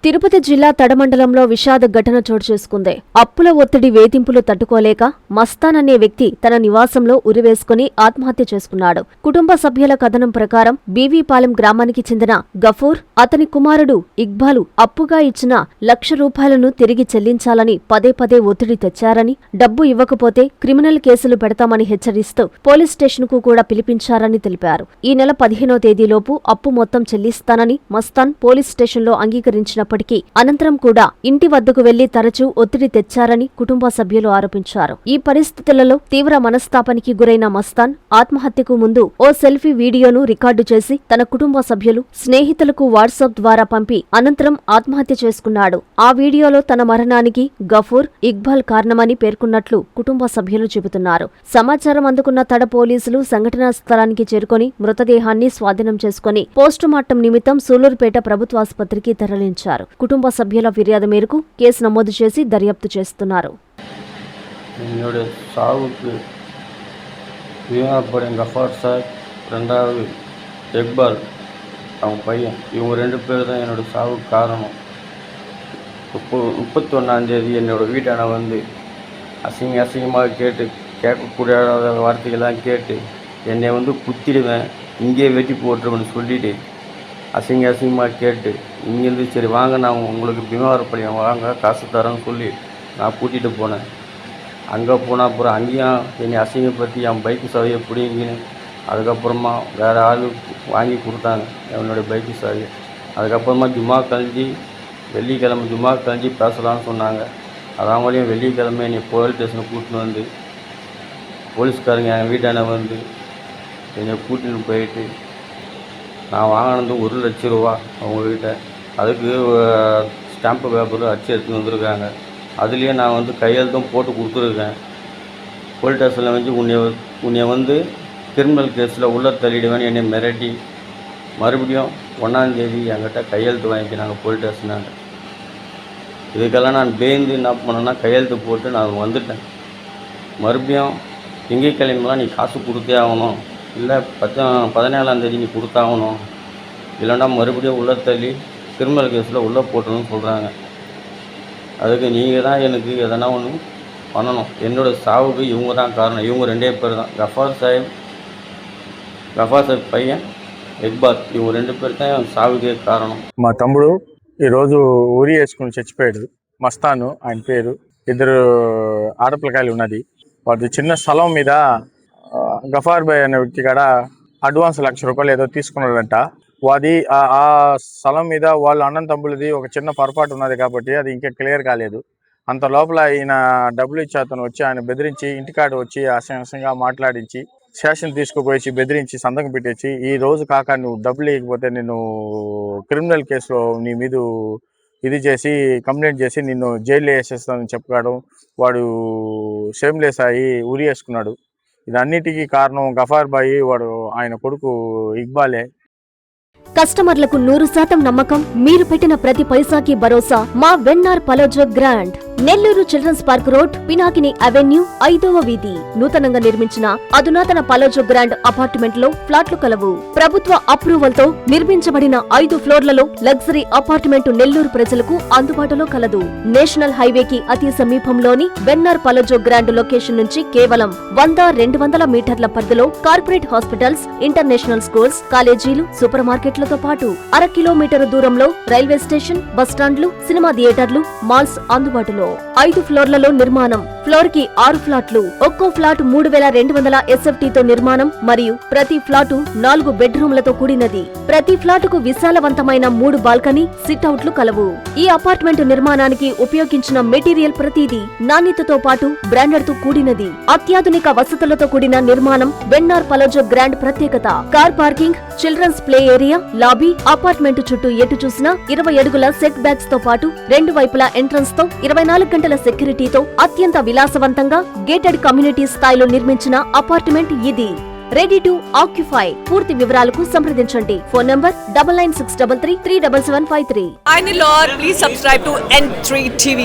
తిరుపతి జిల్లా తడమండలంలో విషాద ఘటన చోటు చేసుకుంది. అప్పుల ఒత్తిడి వేధింపులు తట్టుకోలేక మస్తాన్ అనే వ్యక్తి తన నివాసంలో ఉరివేసుకుని ఆత్మహత్య చేసుకున్నాడు. కుటుంబ సభ్యుల కథనం ప్రకారం బీవీపాలెం గ్రామానికి చెందిన గఫూర్, అతని కుమారుడు ఇక్బాలు అప్పుగా ఇచ్చిన ₹1,00,000 తిరిగి చెల్లించాలని పదే పదే ఒత్తిడి తెచ్చారని, డబ్బు ఇవ్వకపోతే క్రిమినల్ కేసులు పెడతామని హెచ్చరిస్తూ పోలీస్ స్టేషన్కు కూడా పిలిపించారని తెలిపారు. ఈ నెల 15వ తేదీలోపు అప్పు మొత్తం చెల్లిస్తానని మస్తాన్ పోలీస్ స్టేషన్లో అంగీకరించిన అనంతరం కూడా ఇంటి వద్దకు వెళ్లి తరచూ ఒత్తిడి తెచ్చారని కుటుంబ సభ్యులు ఆరోపించారు. ఈ పరిస్థితులలో తీవ్ర మనస్తాపానికి గురైన మస్తాన్ ఆత్మహత్యకు ముందు ఓ సెల్ఫీ వీడియోను రికార్డు చేసి తన కుటుంబ సభ్యులు, స్నేహితులకు వాట్సాప్ ద్వారా పంపి అనంతరం ఆత్మహత్య చేసుకున్నాడు. ఆ వీడియోలో తన మరణానికి గఫూర్, ఇక్బాల్ కారణమని పేర్కొన్నట్లు కుటుంబ సభ్యులు చెబుతున్నారు. సమాచారం అందుకున్న తడ పోలీసులు సంఘటనా స్థలానికి చేరుకొని మృతదేహాన్ని స్వాధీనం చేసుకుని పోస్టుమార్టం నిమిత్తం సూలూరుపేట ప్రభుత్వాసుపత్రికి తరలించారు. కుటుంబ సభ్యుల ఫిర్యాదు మేరకు కేసు నమోదు చేసి దర్యాప్తు చేస్తున్నారు. என்னுடைய சாவுக்கு வீணாப்படையும் கஃபார் சார், ரெண்டாவது இக்பால் அவங்க பையன், இவங்க 2 பேர் தான் என்னோடய சாவுக்கு காரணம். 31ஆம் தேதி என்னோடய வீட்டான வந்து அசிங்கமாக கேட்கக்கூடிய வார்த்தைகள்லாம் கேட்டு என்னை வந்து குத்திடுவேன், இங்கேயே வெட்டி போட்டுருவேன்னு சொல்லிவிட்டு அசிங்கமாக கேட்டு இங்கேருந்து சரி வாங்க நான் உங்களுக்கு பீமாவரப்படியும் வாங்க காசு தரேன்னு சொல்லி நான் கூட்டிகிட்டு போனேன். அங்கே போனால் அப்புறம் அங்கேயும் என்னை அசிங்கப்படுத்தி என் பைக்கு சாவியை பிடிங்கின்னு அதுக்கப்புறமா வேறு ஆள் வாங்கி கொடுத்தாங்க என்னுடைய பைக்கு சாவியை. அதுக்கப்புறமா வெள்ளிக்கிழமை ஜும்மா கழிஞ்சி பேசலான்னு சொன்னாங்க. அதவங்களையும் வெள்ளிக்கிழமை என்னை போலீஸ் ஸ்டேஷனுக்கு கூட்டின்னு வந்து போலீஸ்காரங்க என் வீட்டான வந்து என்னை கூட்டின்னு போயிட்டு நான் வாங்கினது ₹1,00,000 அவங்கக்கிட்ட. அதுக்கு ஸ்டாம்பு பேப்பர் அச்சு எடுத்து வந்திருக்காங்க. அதுலேயே நான் வந்து கையெழுத்தும் போட்டு கொடுத்துருக்கேன். போலீஸ் ஸ்டேஷனில் வந்து உன்னை வந்து கிரிமினல் கேஸில் உள்ளே தள்ளிடுவேன்னு என்னை மிரட்டி மறுபடியும் 1ஆம் தேதி என்கிட்ட கையெழுத்து வாங்கிக்கினாங்க போலீஸ் ஸ்டேஷனாக. இதுக்கெல்லாம் நான் பேந்து என்ன பண்ணேன்னா கையெழுத்து போட்டு நான் வந்துட்டேன். மறுபடியும் திங்கட்கிழமைலாம் நீ காசு கொடுத்தே ஆகணும், இல்லை 17ஆம் தேதி நீ கொடுத்தாகணும், இல்லைன்னா மறுபடியும் உள்ளே தள்ளி கிரிமினல் கேஸில் உள்ளே போட்டணும்னு சொல்கிறாங்க. அதுக்கு நீங்கள் தான் எனக்கு எதனா ஒன்று பண்ணணும். என்னோடய சாவுக்கு இவங்க தான் காரணம். இவங்க 2 பேர் தான், గఫార్ సాహెబ్ పయ్యన్, ఇక్బాల్, ఇవங்க 2 పేరు தான் సావుకే కారణం. మా తమ్ముడు ఈరోజు ఊరి వేసుకుని చచ్చిపోయాడు. మస్తాను ఆయన పేరు. 2 ఆడపిల్లకాయలు ఉన్నది. వాడి చిన్న స్థలం మీద గఫార్ భాయ్ అనే వ్యక్తి కాడ అడ్వాన్స్ ₹1,00,000 ఏదో తీసుకున్నాడంట. వాది ఆ స్థలం మీద వాళ్ళ అన్నం తమ్ముడిది ఒక చిన్న పొరపాటు ఉన్నది కాబట్టి అది ఇంకా క్లియర్ కాలేదు. అంత లోపల ఈయన డబ్బులు ఇచ్చి అతను వచ్చి ఆయన బెదిరించి ఇంటికాడ వచ్చి అసహ్యంగా మాట్లాడించి స్టేషన్ తీసుకుపోయి బెదిరించి సంతకం పెట్టేసి ఈ రోజు కాక నువ్వు డబ్బులు ఇవ్వకపోతే నేను క్రిమినల్ కేసులో నీ మీద ఇది చేసి కంప్లైంట్ చేసి నిన్ను జైల్లో వేసేస్తానని చెప్పాడు. వాడు షేమ్లెస్ అయ్యి ఉరి వేసుకున్నాడు. ఇదన్నిటికీ కారణం గఫార్ భాయ్, వాడు ఆయన కొడుకు ఇక్బాలే. కస్టమర్లకు 100% నమ్మకం, మీరు పెట్టిన ప్రతి పైసాకి భరోసా. మా వెన్నార్ పలోజో grand, Nellore children's park road, Pinakini avenue, 5వ వీధి. నూతనంగా నిర్మించిన అధునాతన పలోజో గ్రాండ్ అపార్ట్మెంట్ లో ఫ్లాట్లు కలవు. ప్రభుత్వ అప్రూవల్ తో నిర్మించబడిన 5 ఫ్లోర్లలో లగ్జరీ అపార్ట్మెంట్ నెల్లూరు ప్రజలకు అందుబాటులో కలదు. నేషనల్ హైవేకి అతి సమీపంలోని వెన్నార్ పలోజో గ్రాండ్ లొకేషన్ నుంచి కేవలం 100-200 మీటర్ల పరిధిలో కార్పొరేట్ హాస్పిటల్స్, ఇంటర్నేషనల్ స్కూల్స్, కాలేజీలు, సూపర్ మార్కెట్లతో పాటు 1/2 కిలోమీటర్ దూరంలో రైల్వే స్టేషన్, బస్టాండ్లు, సినిమా థియేటర్లు, మాల్స్ అందుబాటులో. 5 ఫ్లోర్లలో నిర్మాణం. ఫ్లోర్ కి 6 ఫ్లాట్లు. ఒక్కో ఫ్లాట్ 3,200 SFT తో నిర్మాణం మరియు ప్రతి ఫ్లాటు 4 బెడ్రూమ్లతో కూడినది. ప్రతి ఫ్లాటుకు విశాలవంతమైన 3 బాల్కనీ, సిట్అవుట్లు కలవు. ఈ అపార్ట్మెంట్ నిర్మాణానికి ఉపయోగించిన మెటీరియల్ ప్రతిదీ నాణ్యతతో పాటు బ్రాండెడ్ తో కూడినది. అత్యాధునిక వసతులతో కూడిన నిర్మాణం వెన్నార్ పలోజో గ్రాండ్ ప్రత్యేకత. Car parking, children's play area, lobby, apartment చుట్టూ ఎటు చూసినా 20 అడుగుల సెట్ బ్యాక్స్ తో పాటు 2 వైపులా ఎంట్రన్స్ తో 24 గంటల సెక్యూరిటీతో అత్యంత విలాసవంతంగా గేటెడ్ కమ్యూనిటీ స్థాయిలో నిర్మించిన అపార్ట్మెంట్ ఇది. Ready to occupy. పూర్తి వివరాలకు సంప్రదించండి. Phone number 9963337753. Please subscribe to N3 TV.